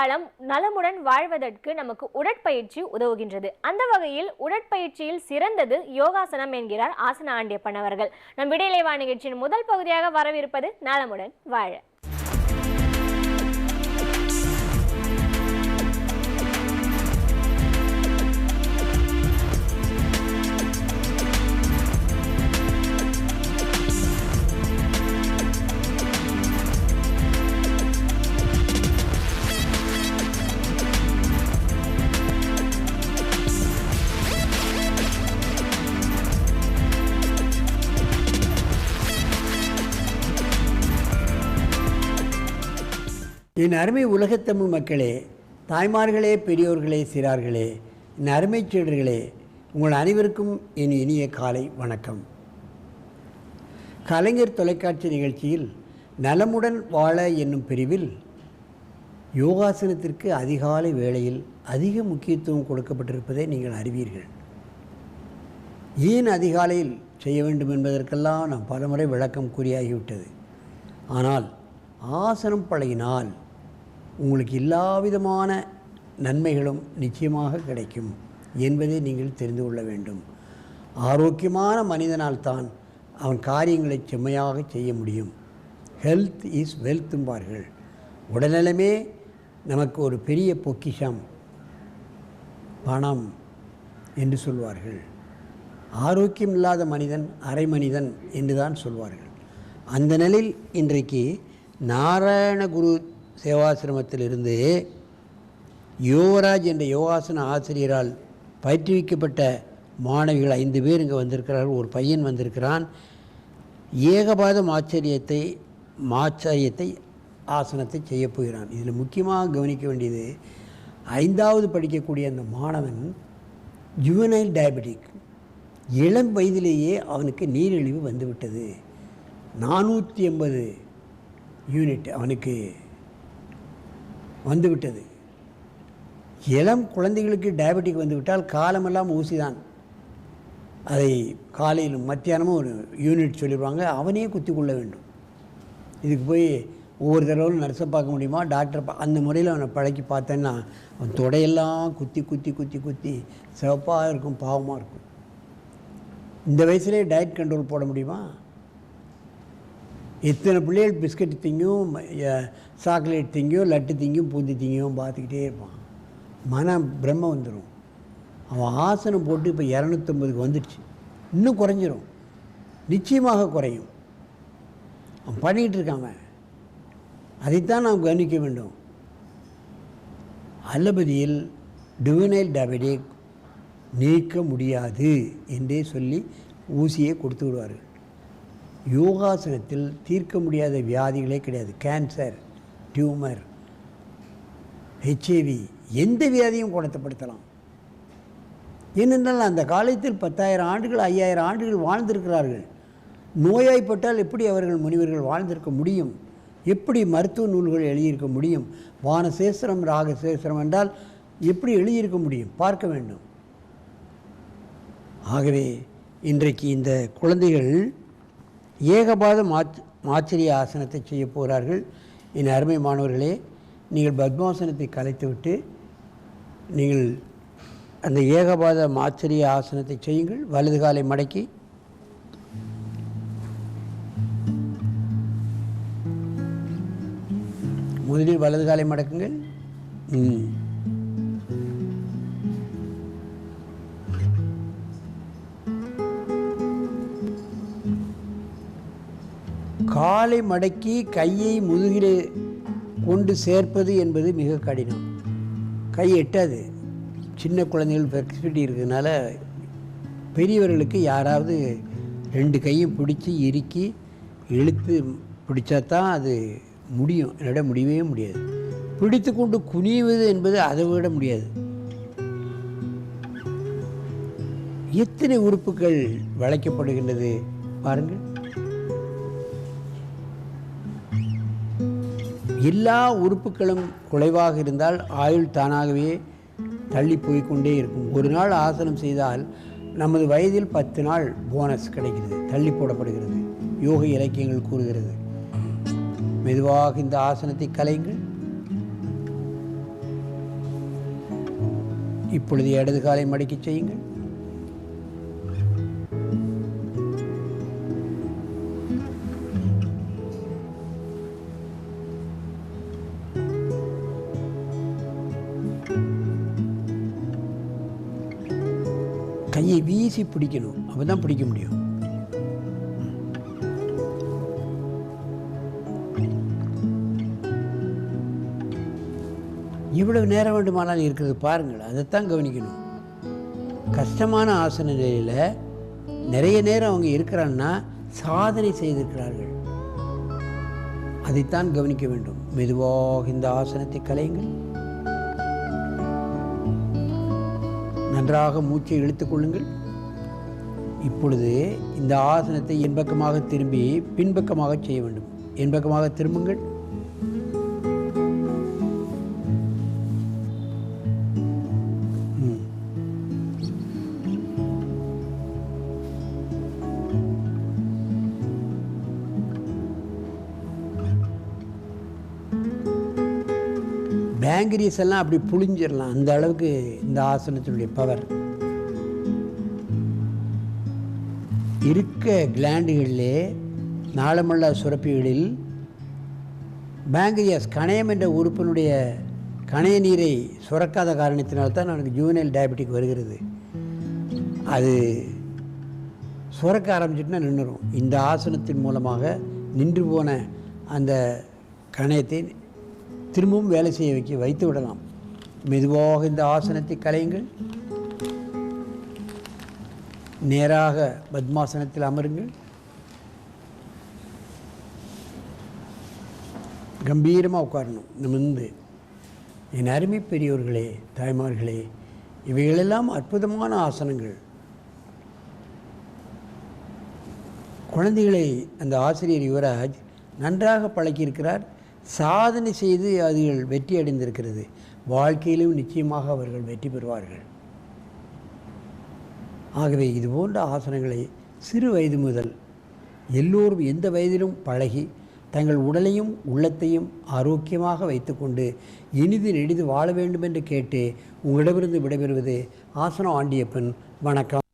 காலம் நலமுடன் வாழ்வதற்கு நமக்கு உடற்பயிற்சி உதவுகின்றது. அந்த வகையில் உடற்பயிற்சியில் சிறந்தது யோகாசனம் என்கிறார் ஆசன ஆண்டியப்பன் அவர்கள். நம் விடையிலேவா நிகழ்ச்சியின் முதல் பகுதியாக வரவிருப்பது நலமுடன் வாழ. என் அருமை உலகத்தமிழ் மக்களே, தாய்மார்களே, பெரியோர்களே, சிறார்களே, என் அருமை சீடர்களே, உங்கள் அனைவருக்கும் என் இனிய காலை வணக்கம். கலைஞர் தொலைக்காட்சி நிகழ்ச்சியில் நலமுடன் வாழ என்னும் பிரிவில் யோகாசனத்திற்கு அதிகாலை வேளையில் அதிக முக்கியத்துவம் கொடுக்கப்பட்டிருப்பதை நீங்கள் அறிவீர்கள். ஏன் அதிகாலையில் செய்ய வேண்டும் என்பதற்கெல்லாம் நான் பலமுறை விளக்கம் கூறியாகிவிட்டது. ஆனால் ஆசனம் பழகினால் உங்களுக்கு எல்லா விதமான நன்மைகளும் நிச்சயமாக கிடைக்கும் என்பதை நீங்கள் தெரிந்து கொள்ள வேண்டும். ஆரோக்கியமான மனிதனால் தான் அவன் காரியங்களை செம்மையாக செய்ய முடியும். Health is வெல்த்தும்பார்கள். உடல்நலமே நமக்கு ஒரு பெரிய பொக்கிஷம், பணம் என்று சொல்வார்கள். ஆரோக்கியம் இல்லாத மனிதன் அரை மனிதன் என்று தான் சொல்வார்கள். அந்த நிலையில் இன்றைக்கு நாராயணகுரு சேவாசிரமத்திலிருந்து யோகராஜ் என்ற யோகாசன ஆசிரியரால் பயிற்றுவிக்கப்பட்ட மாணவிகள் 5 பேர் இங்கே வந்திருக்கிறார்கள். ஒரு பையன் வந்திருக்கிறான். ஏகபாத மாச்சரியத்தை ஆசனத்தை செய்ய போகிறான். இதில் முக்கியமாக கவனிக்க வேண்டியது, 5வது படிக்கக்கூடிய அந்த மாணவன் ஜுவனைல் டயபெட்டிக், இளம் வயதிலேயே அவனுக்கு நீரிழிவு வந்துவிட்டது. 480 யூனிட் அவனுக்கு வந்துவிட்டது. இளம் குழந்தைகளுக்கு டயபெட்டிக் வந்துவிட்டால் காலமெல்லாம் ஊசிதான். அதை காலையிலும் மத்தியானமும் ஒரு யூனிட் சொல்லிடுவாங்க, அவனே குத்தி கொள்ள வேண்டும். இதுக்கு போய் ஒவ்வொரு தடவை நர்ஸை பார்க்க முடியுமா, டாக்டரை அந்த முறையில் அவனை பழக்கி பார்த்தேன்னா அவன் தொடையெல்லாம் குத்தி குத்தி குத்தி குத்தி சிவப்பாக இருக்கும், பாவமாக இருக்கும். இந்த வயசுலேயே டயட் கண்ட்ரோல் போட முடியுமா? எத்தனை பிள்ளைகள் பிஸ்கட் திங்கும், சாக்லேட் திங்கும், லட்டு திங்கும், பூந்தி திங்கும் பார்த்துக்கிட்டே இருப்பான். மன பிரம்ம வந்துடும். அவன் ஆசனம் போட்டு இப்போ 250க்கு வந்துடுச்சு. இன்னும் குறைஞ்சிரும், நிச்சயமாக குறையும். அவன் பண்ணிக்கிட்டு இருக்காங்க. அதைத்தான் நாம் கவனிக்க வேண்டும். அலோபதியில் ஜுவனைல் டயபெட்டிக் நீக்க முடியாது என்றே சொல்லி ஊசியை கொடுத்து விடுவார்கள். யோகாசனத்தில் தீர்க்க முடியாத வியாதிகளே கிடையாது. கேன்சர், டியூமர், HIV, எந்த வியாதியும் குணப்படுத்தலாம். ஏனென்றால் அந்த காலத்தில் 10,000 ஆண்டுகள் 5,000 ஆண்டுகள் வாழ்ந்திருக்கிறார்கள். நோயாய்ப்பட்டால் எப்படி அவர்கள் முனிவர்கள் வாழ்ந்திருக்க முடியும்? எப்படி மருத்துவ நூல்கள் எழுதியிருக்க முடியும்? வானசேஸ்திரம், ராகசேஸ்திரம் என்றால் எப்படி எழுதியிருக்க முடியும்? பார்க்க வேண்டும். ஆகவே இன்றைக்கு இந்த குழந்தைகள் ஏகபாத மாச்சரிய ஆசனத்தை செய்ய போகிறார்கள். என் அருமை மாணவர்களே, நீங்கள் பத்மாசனத்தை கலைத்துவிட்டு நீங்கள் அந்த ஏகபாத மாச்சரிய ஆசனத்தை செய்யுங்கள். வலது காலை மடக்கி முதலில் வலது காலை மடக்குங்கள். காலை மடக்கி கையை முதுகிலே கொண்டு சேர்ப்பது என்பது மிக கடினம். கை எட்டாது. சின்ன குழந்தைகள் ஃப்ளெக்சிபிலிட்டி இருக்கிறதுனால பெரியவர்களுக்கு யாராவது 2 கையும் பிடிச்சி இறுக்கி இழுத்து பிடிச்சா தான் அது முடியும். என்னோட முடியவே முடியாது. பிடித்து கொண்டு குனிவது என்பது அதை விட முடியாது. எத்தனை உறுப்புகள் வளைக்கப்படுகின்றது பாருங்கள். எல்லா உறுப்புகளும் குறைவாக இருந்தால் ஆயுள் தானாகவே தள்ளி போய்கொண்டே இருக்கும். ஒரு நாள் ஆசனம் செய்தால் நமது வயதில் 10 நாள் போனஸ் கிடைக்கிறது, தள்ளி போடப்படுகிறது. யோக இலக்கியங்கள் கூறுகிறது. மெதுவாக இந்த ஆசனத்தை கலையுங்கள். இப்பொழுது இடது காலை மடக்கி செய்யுங்கள். கையை வீசி பிடிக்கணும், அப்பதான் பிடிக்க முடியும். இவ்வளவு நேரம் வேண்டுமானால் இருக்கிறது பாருங்கள், அதைத்தான் கவனிக்கணும். கஷ்டமான ஆசன நிலையில் நிறைய நேரம் அவங்க இருக்கிறான்னா சாதனை செய்திருக்கிறார்கள், அதைத்தான் கவனிக்க வேண்டும். மெதுவாக இந்த ஆசனத்தை கலையுங்கள். நன்றாக மூச்சை இழுத்துக் கொள்ளுங்கள். இப்பொழுது இந்த ஆசனத்தை என் பக்கமாக திரும்பி பின்பக்கமாக செய்ய வேண்டும். என் பக்கமாக திரும்புங்கள். பேங்கிரிஸ் எல்லாம் அப்படி புழிஞ்சிடலாம், அந்த அளவுக்கு இந்த ஆசனத்தினுடைய பவர். இருக்க கிளாண்டுகளிலே நாளமல்லா சுரப்பிகளில் பேங்கிரியாஸ் கணையம் என்ற உறுப்பினுடைய கணைய நீரை சுரக்காத காரணத்தினால்தான் எனக்கு ஜூவனைல் டயபெட்டிக் வருகிறது. அது சுரக்க ஆரம்பிச்சிட்டுனா நின்றுடும். இந்த ஆசனத்தின் மூலமாக நின்று போன அந்த கணையத்தை திரும்பவும் வேலை செய்ய வைத்து விடலாம். மெதுவாக இந்த ஆசனத்தை கலையுங்கள். நேராக பத்மாசனத்தில் அமருங்கள். கம்பீரமாக உட்காரணும் நிமிர்ந்து. என் அருமை பெரியோர்களே, தாய்மார்களே, இவைகளெல்லாம் அற்புதமான ஆசனங்கள். குழந்தைகளை அந்த ஆசிரியர் யுவராஜ் நன்றாக பழக்கியிருக்கிறார். சாதனை செய்து அதுகள் வெற்றி அடைந்திருக்கிறது. வாழ்க்கையிலும் நிச்சயமாக அவர்கள் வெற்றி பெறுவார்கள். ஆகவே இதுபோன்ற ஆசனங்களை சிறு வயது முதல் எல்லோரும் எந்த வயதிலும் பழகி தங்கள் உடலையும் உள்ளத்தையும் ஆரோக்கியமாக வைத்துக்கொண்டு இனிது நெடிது வாழ வேண்டும் என்று கேட்டு உங்களிடமிருந்து விடைபெறுவது ஆசனம் ஆண்டியப்பன். வணக்கம்.